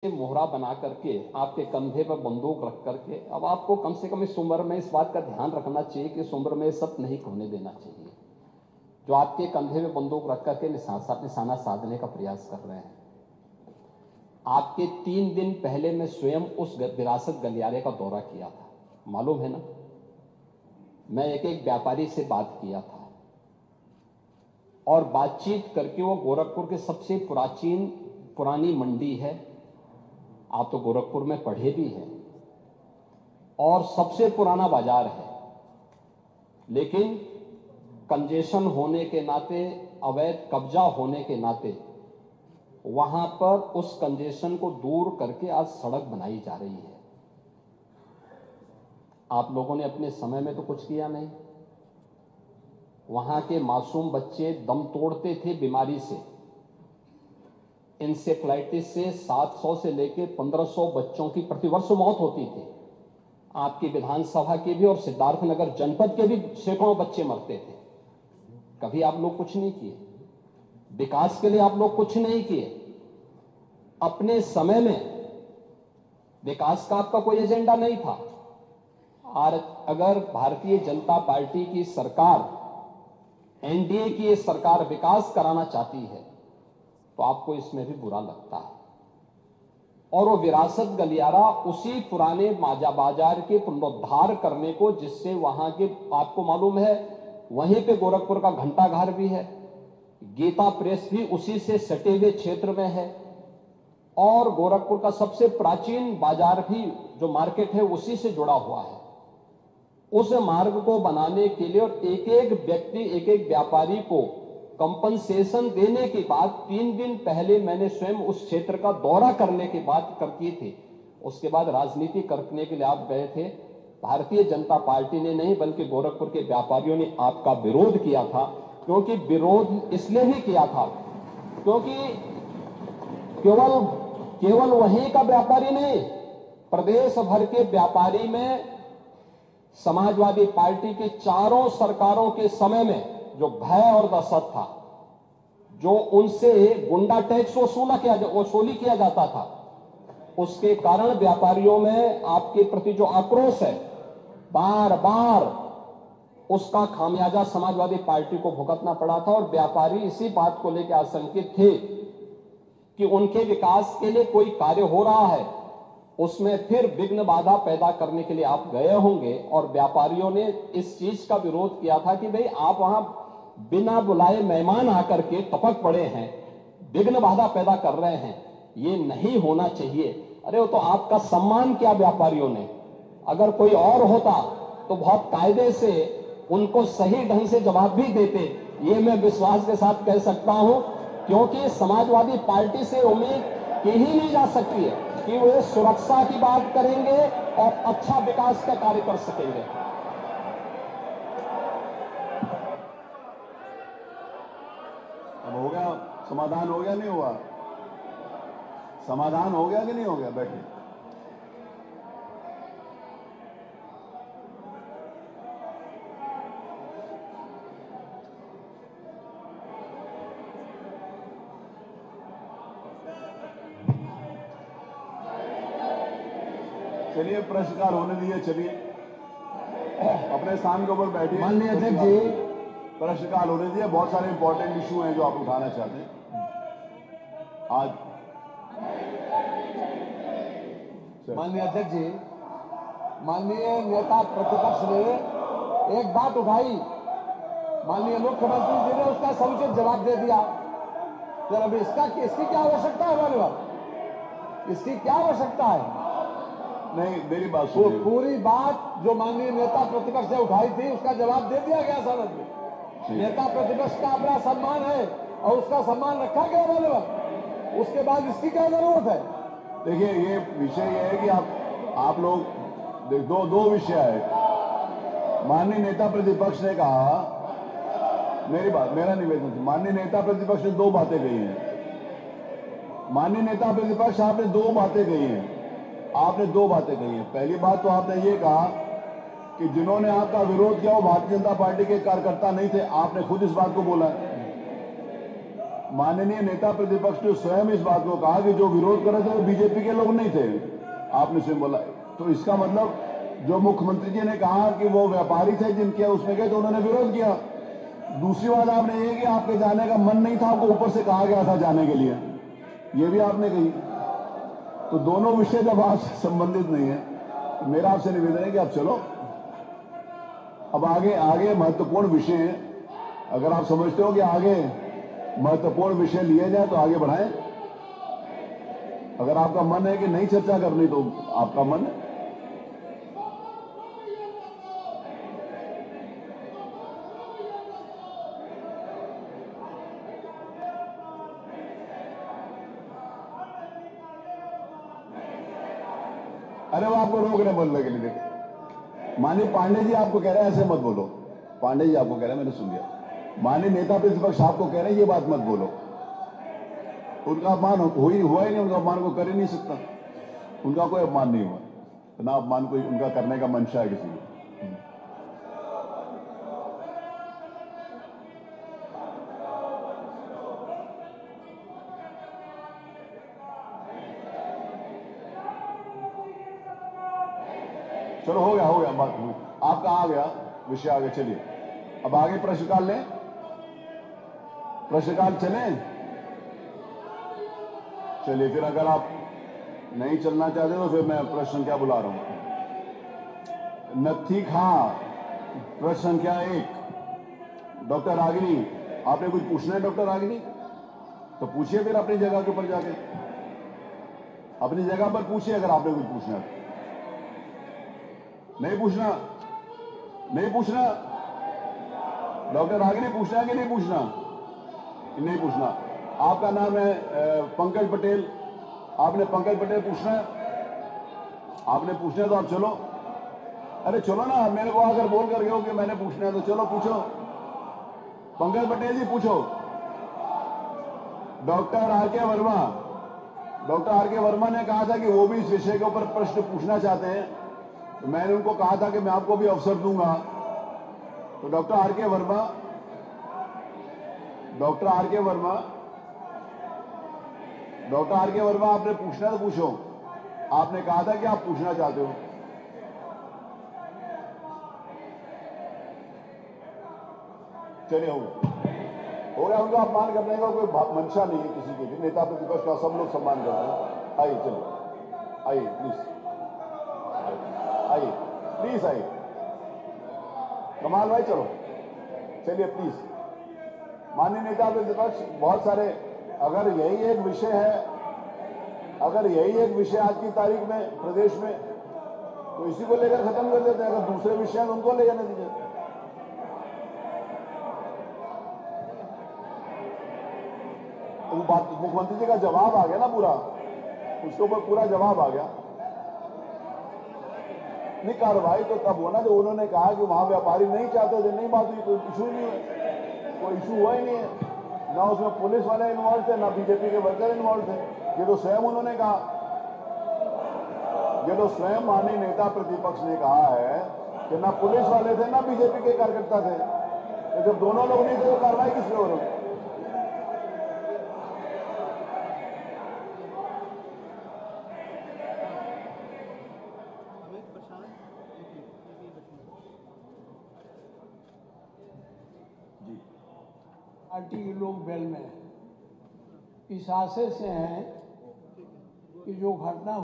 मोहरा बना करके आपके कंधे पर बंदूक रख करके अब आपको कम से कम इस उम्र में इस बात का ध्यान रखना चाहिए कि इस उम्र में सब नहीं होने देना चाहिए जो आपके कंधे में बंदूक रख करके निशाना साधने का प्रयास कर रहे हैं। आपके 3 दिन पहले मैं स्वयं उस विरासत गलियारे का दौरा किया था, मालूम है ना। मैं एक व्यापारी से बात किया था और बातचीत करके वो गोरखपुर के सबसे पुरानी मंडी है, आप तो गोरखपुर में पढ़े भी हैं, और सबसे पुराना बाजार है, लेकिन कंजेशन होने के नाते, अवैध कब्जा होने के नाते वहां पर उस कंजेशन को दूर करके आज सड़क बनाई जा रही है। आप लोगों ने अपने समय में तो कुछ किया नहीं। वहां के मासूम बच्चे दम तोड़ते थे बीमारी से, इंसेफ्लाइटिस से 700 से लेकर 1500 बच्चों की प्रतिवर्ष मौत होती थी। आपकी विधानसभा के भी और सिद्धार्थनगर जनपद के भी सैकड़ों बच्चे मरते थे। कभी आप लोग कुछ नहीं किए, विकास के लिए आप लोग कुछ नहीं किए। अपने समय में विकास का आपका कोई एजेंडा नहीं था। और अगर भारतीय जनता पार्टी की सरकार, एनडीए की ये सरकार विकास कराना चाहती है तो आपको इसमें भी बुरा लगता है। और वो विरासत गलियारा उसी पुराने माजा बाजार के पुनरुद्धार करने को, जिससे वहां के, आपको मालूम है वहीं पे गोरखपुर का घंटाघर भी है, गीता प्रेस भी उसी से सटे हुए क्षेत्र में है, और गोरखपुर का सबसे प्राचीन बाजार भी जो मार्केट है उसी से जुड़ा हुआ है। उस मार्ग को बनाने के लिए और एक एक व्यक्ति, एक एक व्यापारी को कंपनसेशन देने के बाद 3 दिन पहले मैंने स्वयं उस क्षेत्र का दौरा करने की बात की थी। उसके बाद राजनीति करने के लिए आप गए थे। भारतीय जनता पार्टी ने नहीं बल्कि गोरखपुर के व्यापारियों ने आपका विरोध किया था। क्योंकि विरोध इसलिए भी किया था क्योंकि केवल वहीं का व्यापारी नहीं, प्रदेश भर के व्यापारी में समाजवादी पार्टी की चारों सरकारों के समय में जो भय और दहशत था, जो उनसे गुंडा टैक्स वसूली किया जाता था, उसके कारण व्यापारियों में आपके प्रति जो आक्रोश है, बार बार उसका खामियाजा समाजवादी पार्टी को भुगतना पड़ा था। और व्यापारी इसी बात को लेकर आशंकित थे कि उनके विकास के लिए कोई कार्य हो रहा है, उसमें फिर विघ्न बाधा पैदा करने के लिए आप गए होंगे। और व्यापारियों ने इस चीज का विरोध किया था कि भाई आप वहां बिना बुलाए मेहमान आकर के टपक पड़े हैं, विघ्न बाधा पैदा कर रहे हैं, ये नहीं होना चाहिए। अरे वो तो आपका सम्मान किया व्यापारियों ने। अगर कोई और होता तो बहुत कायदे से उनको सही ढंग से जवाब भी देते, ये मैं विश्वास के साथ कह सकता हूं, क्योंकि समाजवादी पार्टी से उम्मीद की ही नहीं जा सकती है कि वे सुरक्षा की बात करेंगे और अच्छा विकास का कार्य कर सकेंगे। अब हो गया समाधान? हो गया नहीं हुआ? समाधान हो गया कि नहीं हो गया? बैठिए। चलिए प्रश्नकाल होने दीजिए। चलिए अपने स्थान के ऊपर बैठिए। माननीय अध्यक्ष जी, प्रश्नकाल होने दीजिए। बहुत सारे इंपॉर्टेंट इशू हैं जो आप उठाना चाहते हैं आज। माननीय अध्यक्ष जी, माननीय नेता प्रतिपक्ष ने एक बात उठाई, माननीय मुख्यमंत्री जी ने उसका समुचित जवाब दे दिया। फिर अभी इसकी क्या आवश्यकता है? माननीय, इसकी क्या आवश्यकता है? नहीं, मेरी बात सुनिए। पूरी बात जो माननीय नेता प्रतिपक्ष ने उठाई थी उसका जवाब दे दिया गया सदन में। नेता प्रतिपक्ष का अपना सम्मान है और उसका सम्मान रखा गया। माननीय, उसके बाद इसकी क्या जरूरत है? देखिए, ये विषय ये है कि आप लोग दो विषय है। माननीय नेता प्रतिपक्ष ने कहा, मेरा निवेदन, माननीय नेता प्रतिपक्ष ने 2 बातें कही हैं। माननीय नेता प्रतिपक्ष, आपने 2 बातें कही हैं। आपने 2 बातें कही हैं। पहली बात तो आपने ये कहा कि जिन्होंने आपका विरोध किया वो भारतीय जनता पार्टी के कार्यकर्ता नहीं थे। आपने खुद इस बात को बोला। माननीय नेता प्रतिपक्ष ने स्वयं इस बात को कहा कि जो विरोध कर रहे थे वो बीजेपी के लोग नहीं थे, आपने स्वयं बोला। तो इसका मतलब जो मुख्यमंत्री जी ने कहा कि वो व्यापारी थे जिनके उसमें गए तो उन्होंने विरोध किया। दूसरी बात आपने ये कि आपके जाने का मन नहीं था, आपको ऊपर से कहा गया था जाने के लिए, ये भी आपने कही। तो दोनों विषय जब आपसे संबंधित नहीं है तो मेरा आपसे निवेदन है कि आप चलो, अब आगे महत्वपूर्ण विषय है। अगर आप समझते हो कि आगे महत्वपूर्ण विषय लिए जाए तो आगे बढ़ाएं। अगर आपका मन है कि नहीं चर्चा करनी तो आपका मन है। अरे वो आपको रोक रहे बोलने के लिए। देखो माननीय पांडे जी आपको कह रहे हैं ऐसे मत बोलो। पांडे जी आपको कह रहे हैं, मैंने सुन लिया। माननीय नेता प्रतिपक्ष आपको कह रहे हैं ये बात मत बोलो। उनका अपमान हुआ ही नहीं, उनका अपमान को कर ही नहीं सकता। उनका कोई अपमान नहीं हुआ, ना अपमान कोई उनका करने का मंशा है किसी को। चलो हो गया बात हुई। आपका आ गया विषय, आगे चलिए। अब आगे प्रश्नकाल लें, प्रश्नकाल चलें। चलिए फिर अगर आप नहीं चलना चाहते तो फिर मैं प्रश्न संख्या बुला रहा हूं। नत्थी खां, प्रश्न संख्या 1। डॉक्टर रागिनी, आपने कुछ पूछना है डॉक्टर रागिनी? तो पूछिए फिर अपनी जगह के ऊपर जाके, अपनी जगह पर पूछिए अगर आपने कुछ पूछना है। नहीं पूछना, नहीं पूछना। डॉक्टर रागिनी पूछना है कि नहीं पूछना? नहीं पूछना। आपका नाम है पंकज पटेल, आपने पंकज पटेल पूछना है? आपने पूछना है तो आप चलो। अरे चलो ना, मेरे को आकर बोल कर गए कि मैंने पूछना है तो चलो पूछो। पंकज पटेल जी पूछो। डॉक्टर आर के वर्मा, डॉक्टर आर के वर्मा ने कहा था कि वो भी इस विषय के ऊपर प्रश्न पूछना चाहते हैं, तो मैंने उनको कहा था कि मैं आपको भी अवसर दूंगा। तो डॉक्टर आर के वर्मा, डॉक्टर आर के वर्मा, डॉक्टर आर के वर्मा, आपने पूछना है तो पूछो। आपने कहा था कि आप पूछना चाहते हो। चलिए हो गया। उनका अपमान करने का कोई मंशा नहीं है किसी के भी। नेता प्रतिपक्ष का सब लोग सम्मान करते हैं। आइए चलिए, आइए प्लीज, आइए प्लीज, आइए कमाल भाई, चलो चलिए प्लीज। माननीय नेता प्रतिपक्ष, बहुत सारे, अगर यही एक विषय है, अगर यही एक विषय आज की तारीख में प्रदेश में, तो इसी को लेकर खत्म कर देते हैं। अगर दूसरे विषय हैं उनको ले जाने दीजिए। वो बात मुख्यमंत्री जी का जवाब आ गया ना पूरा, उसके ऊपर पूरा जवाब आ गया। नहीं, कार्रवाई तो तब हुआ ना जब उन्होंने कहा कि वहां व्यापारी नहीं चाहते थे। नहीं बात हुई, कोई इशू नहीं है, कोई इशू हुआ ही नहीं है। ना उसमें पुलिस वाले इन्वॉल्व थे, ना बीजेपी के वर्कर इन्वॉल्व थे। ये तो स्वयं उन्होंने कहा, ये तो स्वयं माननीय नेता प्रतिपक्ष ने कहा है कि ना पुलिस वाले थे ना बीजेपी के कार्यकर्ता थे। तो जब दोनों लोग नहीं थे तो कार्रवाई किस पे हो रही? पार्टी के लोग बेल में इस आशय से हैं कि जो घटना